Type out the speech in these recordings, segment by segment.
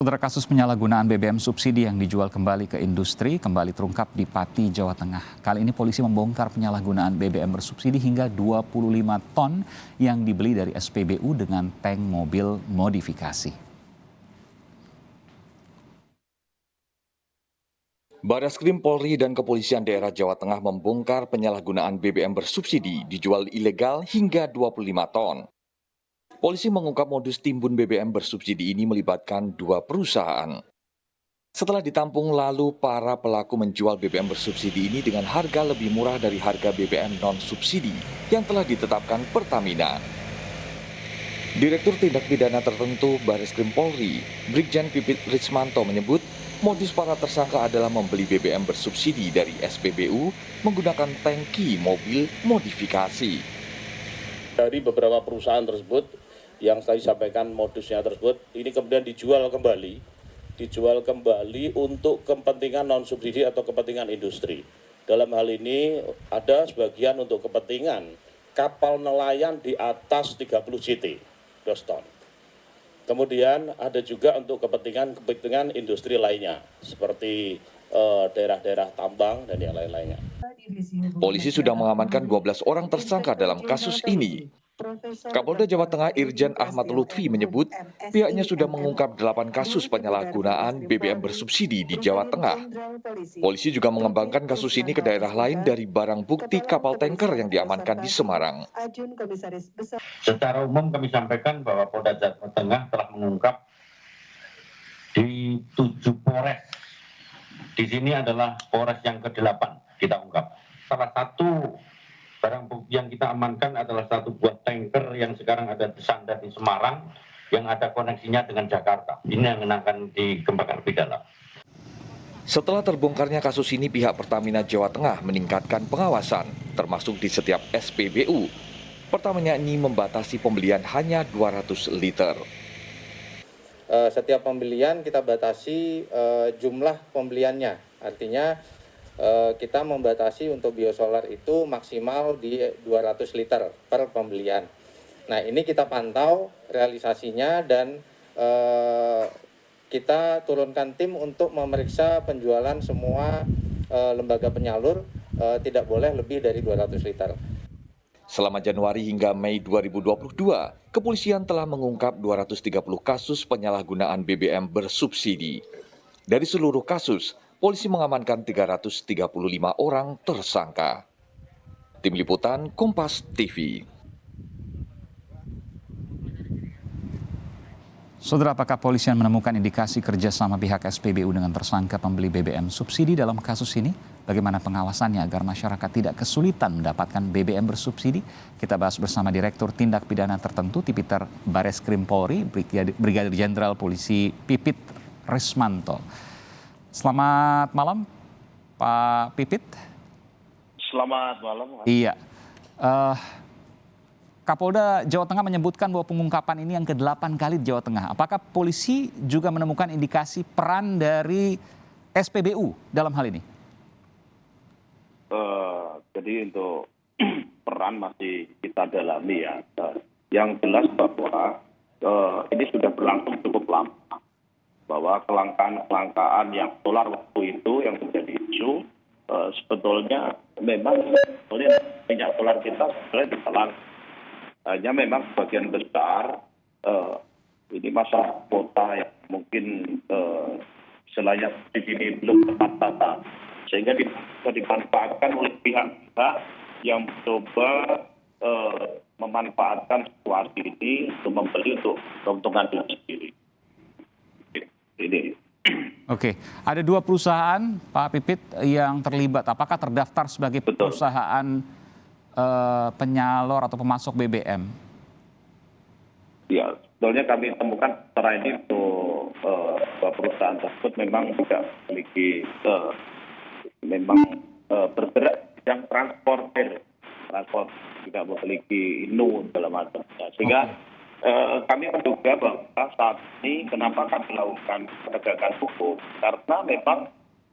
Saudara, kasus penyalahgunaan BBM subsidi yang dijual kembali ke industri kembali terungkap di Pati, Jawa Tengah. Kali ini polisi membongkar penyalahgunaan BBM bersubsidi hingga 25 ton yang dibeli dari SPBU dengan tank mobil modifikasi. Barreskrim Polri dan Kepolisian Daerah Jawa Tengah membongkar penyalahgunaan BBM bersubsidi dijual ilegal hingga 25 ton. Polisi mengungkap modus timbun BBM bersubsidi ini melibatkan dua perusahaan. Setelah ditampung, lalu para pelaku menjual BBM bersubsidi ini dengan harga lebih murah dari harga BBM non-subsidi yang telah ditetapkan Pertamina. Direktur Tindak Pidana Tertentu Barreskrim Polri, Brigjen Pipit Rismanto menyebut, modus para tersangka adalah membeli BBM bersubsidi dari SPBU menggunakan tangki mobil modifikasi. Dari beberapa perusahaan tersebut, yang saya sampaikan modusnya tersebut, ini kemudian dijual kembali untuk kepentingan non-subsidi atau kepentingan industri. Dalam hal ini ada sebagian untuk kepentingan kapal nelayan di atas 30 CT, Doston. Kemudian ada juga untuk kepentingan industri lainnya, seperti daerah-daerah tambang dan yang lain-lainnya. Polisi sudah mengamankan 12 orang tersangka dalam kasus ini. Kapolda Jawa Tengah Irjen Ahmad Lutfi menyebut pihaknya sudah mengungkap 8 kasus penyalahgunaan BBM bersubsidi di Jawa Tengah. Polisi juga mengembangkan kasus ini ke daerah lain dari barang bukti kapal tanker yang diamankan di Semarang. Secara umum kami sampaikan bahwa Polda Jawa Tengah telah mengungkap di 7 Polres. Di sini adalah Polres yang ke-8 kita ungkap. Salah satu barang bukti yang kita amankan adalah satu buah tanker yang sekarang ada bersandar di Semarang yang ada koneksinya dengan Jakarta. Ini yang akan dikembangkan lebih dalam. Setelah terbongkarnya kasus ini, pihak Pertamina Jawa Tengah meningkatkan pengawasan, termasuk di setiap SPBU. Pertamina ini membatasi pembelian hanya 200 liter. Setiap pembelian kita batasi jumlah pembeliannya, artinya kita membatasi untuk biosolar itu maksimal di 200 liter per pembelian. Nah, ini kita pantau realisasinya dan kita turunkan tim untuk memeriksa penjualan semua lembaga penyalur, tidak boleh lebih dari 200 liter. Selama Januari hingga Mei 2022, kepolisian telah mengungkap 230 kasus penyalahgunaan BBM bersubsidi. Dari seluruh kasus, polisi mengamankan 335 orang tersangka. Tim Liputan Kompas TV. Saudara, apakah polisian menemukan indikasi kerjasama pihak SPBU dengan tersangka pembeli BBM subsidi dalam kasus ini? Bagaimana pengawasannya agar masyarakat tidak kesulitan mendapatkan BBM bersubsidi? Kita bahas bersama Direktur Tindak Pidana Tertentu Tipiter Barreskrim Polri, Brigadir Jenderal Polisi Pipit Rismanto. Selamat malam, Pak Pipit. Selamat malam. Iya. Kapolda Jawa Tengah menyebutkan bahwa pengungkapan ini yang ke-8 kali di Jawa Tengah. Apakah polisi juga menemukan indikasi peran dari SPBU dalam hal ini? Jadi untuk peran masih kita dalami ya. Yang jelas bahwa ini sudah berlangsung cukup lama. Bahwa kelangkaan yang solar waktu itu yang menjadi isu sebetulnya memang minyak solar kita sebenarnya tidak. Hanya memang sebagian besar ini masalah kuota yang mungkin selain ini belum tepat tata, sehingga bisa dimanfaatkan oleh pihak-pihak yang mencoba memanfaatkan situasi ini untuk membeli untuk keuntungan diri sendiri. Ini. Oke, ada 2 perusahaan, Pak Pipit, yang terlibat. Apakah terdaftar sebagai perusahaan penyalur atau pemasok BBM? Ya, sebetulnya kami temukan secara ini untuk perusahaan tersebut memang tidak memiliki bergerak bidang transport tidak memiliki INU dalam macamnya, sehingga kami menduga bahwa saat ini kenapa kami lakukan penegakan hukum karena memang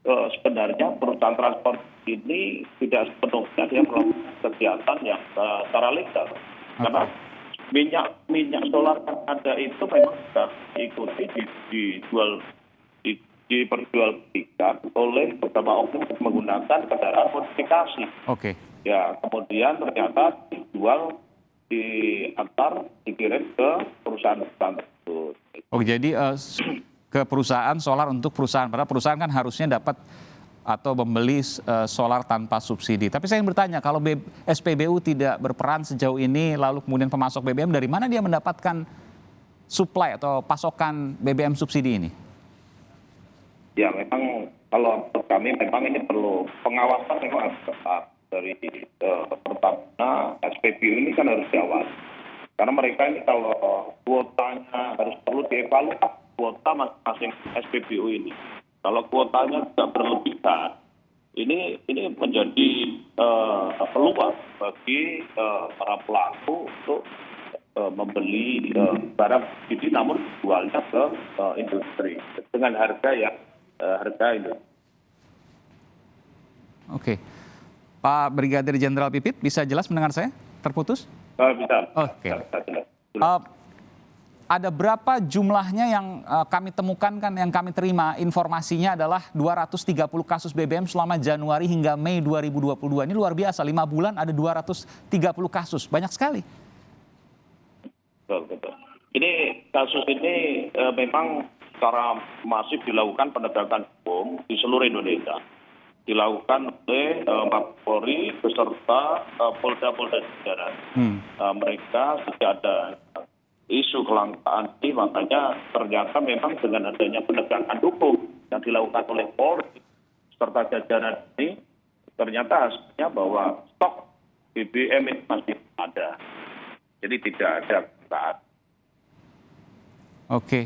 sebenarnya perusahaan transport ini tidak sepenuhnya dia melakukan kegiatan yang secara legal. Karena minyak solar yang ada itu memang sudah diikuti diperjualbelikan oleh beberapa oknum menggunakan kendaraan modifikasi. Oke. Ya, kemudian ternyata dikirim ke perusahaan tersebut. Oh, jadi ke perusahaan solar untuk perusahaan, padahal perusahaan kan harusnya dapat atau membeli solar tanpa subsidi. Tapi saya ingin bertanya, kalau SPBU tidak berperan sejauh ini, lalu kemudian pemasok BBM, dari mana dia mendapatkan supply atau pasokan BBM subsidi ini? Ya, memang kalau menurut kami memang ini perlu pengawasan memang harus ketat dari Pertamina. SPBU ini kan harus diawasi. Karena mereka ini kalau kuotanya harus perlu dievaluasi kuota masing-masing SPBU ini. Kalau kuotanya tidak berlebihan, ini menjadi peluang bagi para pelaku untuk membeli barang subsidi namun jualnya ke industri dengan harga yang itu. Oke. Pak Brigadir Jenderal Pipit, bisa jelas mendengar saya? Terputus? Bisa. Oke. Ada berapa jumlahnya yang kami temukan, kan yang kami terima informasinya adalah 230 kasus BBM selama Januari hingga Mei 2022. Ini luar biasa, 5 bulan ada 230 kasus, banyak sekali. Betul. Ini kasus ini memang secara masif dilakukan penegakan hukum di seluruh Indonesia. Dilakukan oleh Mabes beserta Polda-Polda jajaran. Mereka sejak ada isu kelangkaan ini, makanya ternyata memang dengan adanya penegakan hukum yang dilakukan oleh Polri serta jajaran ini, ternyata hasilnya bahwa stok BBM ini masih ada. Jadi tidak ada kelangkaan. Oke.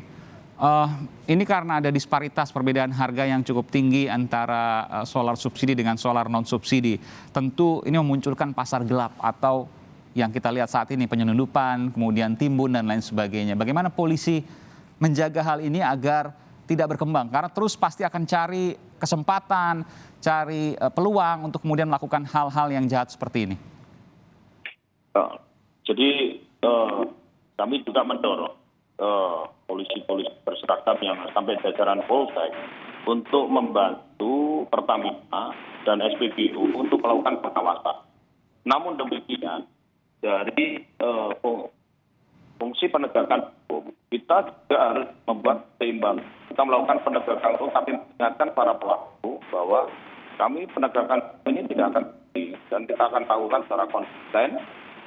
Ini karena ada disparitas perbedaan harga yang cukup tinggi antara solar subsidi dengan solar non subsidi. Tentu ini memunculkan pasar gelap atau yang kita lihat saat ini penyelundupan, kemudian timbun dan lain sebagainya. Bagaimana polisi menjaga hal ini agar tidak berkembang? Karena terus pasti akan cari kesempatan, cari peluang untuk kemudian melakukan hal-hal yang jahat seperti ini. Jadi kami juga mendorong polisi-polisi berseragam yang sampai jajaran Polsek untuk membantu Pertamina dan SPBU untuk melakukan pengawasan. Namun demikian, dari fungsi penegakan hukum, kita juga harus membuat seimbang. Kita melakukan penegakan hukum, tapi mengingatkan para pelaku bahwa kami penegakan hukum ini tidak akan berhenti, dan kita akan lakukan secara konsisten.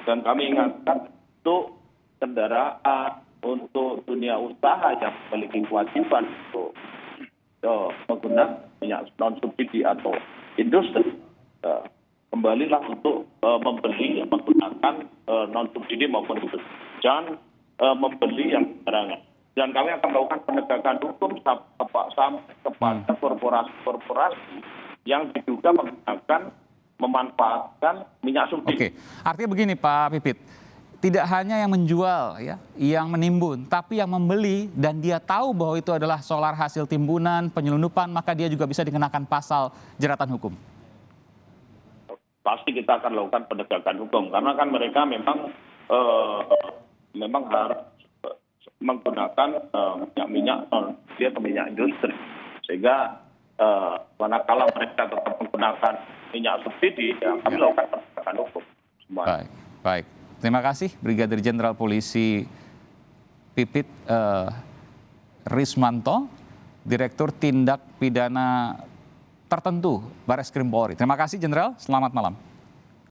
Dan kami ingatkan untuk kendaraan, untuk dunia usaha yang memiliki kewajiban untuk menggunakan minyak non subsidi atau industri, kembalilah untuk membeli yang menggunakan non subsidi maupun industri. Jangan membeli yang sembarangan. Dan kami akan melakukan penegakan hukum sampai kepada korporasi-korporasi yang diduga memanfaatkan minyak subsidi. Oke, artinya begini Pak Pipit. Tidak hanya yang menjual, ya, yang menimbun, tapi yang membeli dan dia tahu bahwa itu adalah solar hasil timbunan, penyelundupan, maka dia juga bisa dikenakan pasal jeratan hukum. Pasti kita akan lakukan penegakan hukum karena kan mereka memang harus menggunakan minyak dia ke minyak industri, sehingga manakala mereka tetap menggunakan minyak subsidi, ya kami lakukan penegakan hukum. Baik. Terima kasih Brigadir Jenderal Polisi Pipit Rismanto, Direktur Tindak Pidana Tertentu Bareskrim Polri. Terima kasih Jenderal, selamat malam.